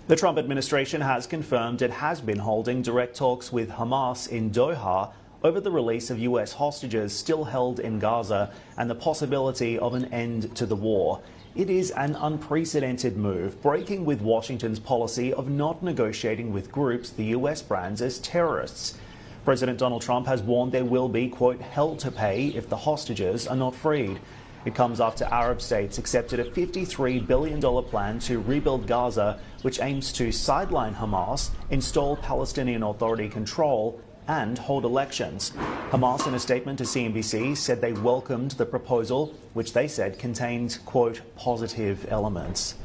The Trump administration has confirmed it has been holding direct talks with Hamas in Doha over the release of U.S. hostages still held in Gaza and the possibility of an end to the war. It is an unprecedented move, breaking with Washington's policy of not negotiating with groups the U.S. brands as terrorists. President Donald Trump has warned there will be, quote, hell to pay if the hostages are not freed. It comes after Arab states accepted a $53 billion plan to rebuild Gaza, which aims to sideline Hamas, install Palestinian Authority control, and hold elections. Hamas, in a statement to CNBC, said they welcomed the proposal, which they said contained, quote, positive elements.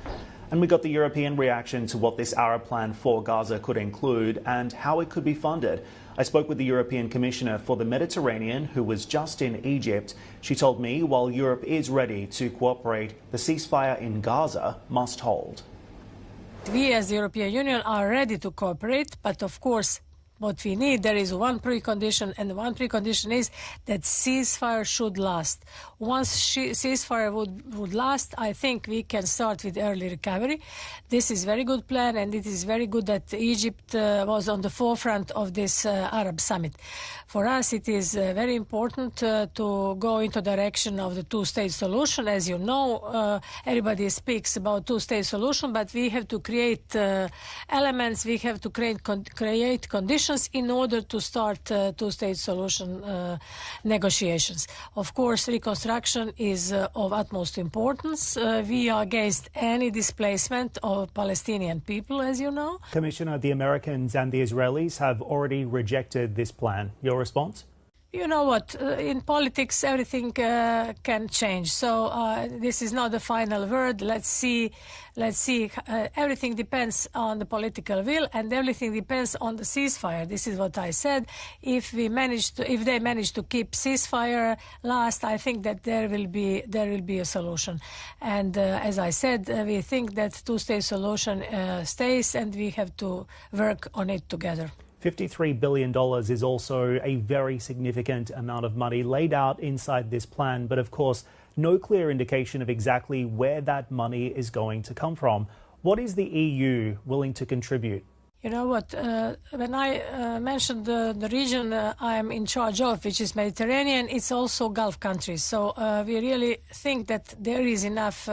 And we got the European reaction to what this Arab plan for Gaza could include and how it could be funded. I spoke with the European Commissioner for the Mediterranean, who was just in Egypt. She told me while Europe is ready to cooperate, the ceasefire in Gaza must hold. We as the European Union are ready to cooperate, but of course what we need, there is one precondition, and the one precondition is that ceasefire should last. Once ceasefire would last, I think we can start with early recovery. This is a very good plan, and it is very good that Egypt was on the forefront of this Arab summit. For us, it is very important to go into the direction of the two-state solution. As you know, everybody speaks about two-state solution, but we have to create elements, we have to create conditions in order to start two-state solution negotiations. Of course, reconstruction is of utmost importance. We are against any displacement of Palestinian people, as you know. Commissioner, the Americans and the Israelis have already rejected this plan. Your response? You know what, in politics everything can change, so this is not the final word. Let's see. Everything depends on the political will, and everything depends on the ceasefire. This is what I said. If they manage to keep ceasefire last, I think that there will be a solution. And as I said, we think that two-state solution stays, and we have to work on it together. $53 billion is also a very significant amount of money laid out inside this plan, but of course, no clear indication of exactly where that money is going to come from. What is the EU willing to contribute? You know what, when I mentioned the region I'm in charge of, which is Mediterranean, it's also Gulf countries. So we really think that there is enough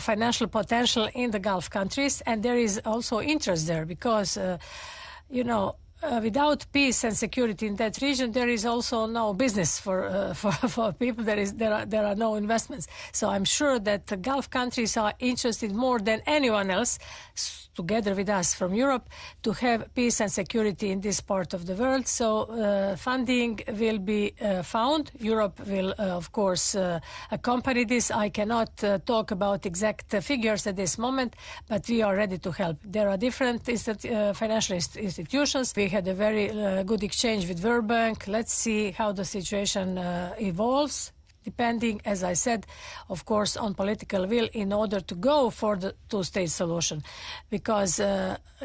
financial potential in the Gulf countries, and there is also interest there because, you know, without peace and security in that region, there is also no business for people. There are no investments. So I'm sure that the Gulf countries are interested more than anyone else, together with us from Europe, to have peace and security in this part of the world. So funding will be found. Europe will, of course, accompany this. I cannot talk about exact figures at this moment, but we are ready to help. There are different financial institutions. We had a very good exchange with World Bank. Let's see how the situation evolves, depending, as I said, of course, on political will in order to go for the two-state solution. Because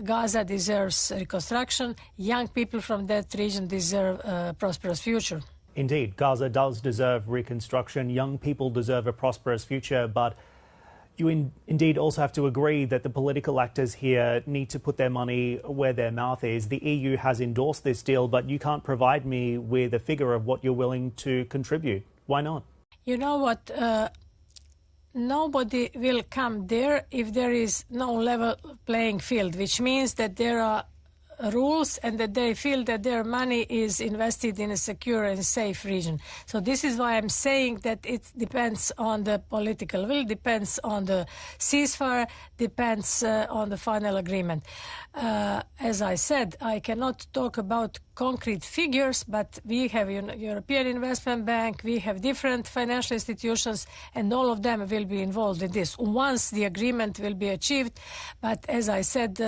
Gaza deserves reconstruction, young people from that region deserve a prosperous future. Indeed, Gaza does deserve reconstruction. Young people deserve a prosperous future, but you indeed also have to agree that the political actors here need to put their money where their mouth is. The EU has endorsed this deal, but you can't provide me with a figure of what you're willing to contribute. Why not? You know what? Nobody will come there if there is no level playing field, which means that there are rules and that they feel that their money is invested in a secure and safe region. So this is why I'm saying that it depends on the political will, depends on the ceasefire, depends on the final agreement. As I said, I cannot talk about concrete figures, but we have European Investment Bank, we have different financial institutions, and all of them will be involved in this once the agreement will be achieved. But as I said,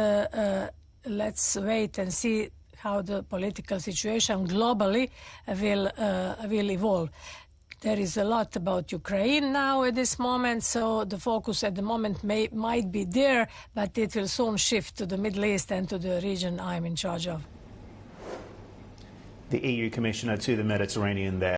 let's wait and see how the political situation globally will evolve. There is a lot about Ukraine now at this moment, so the focus at the moment might be there, but it will soon shift to the Middle East and to the region I'm in charge of. The EU Commissioner to the Mediterranean there.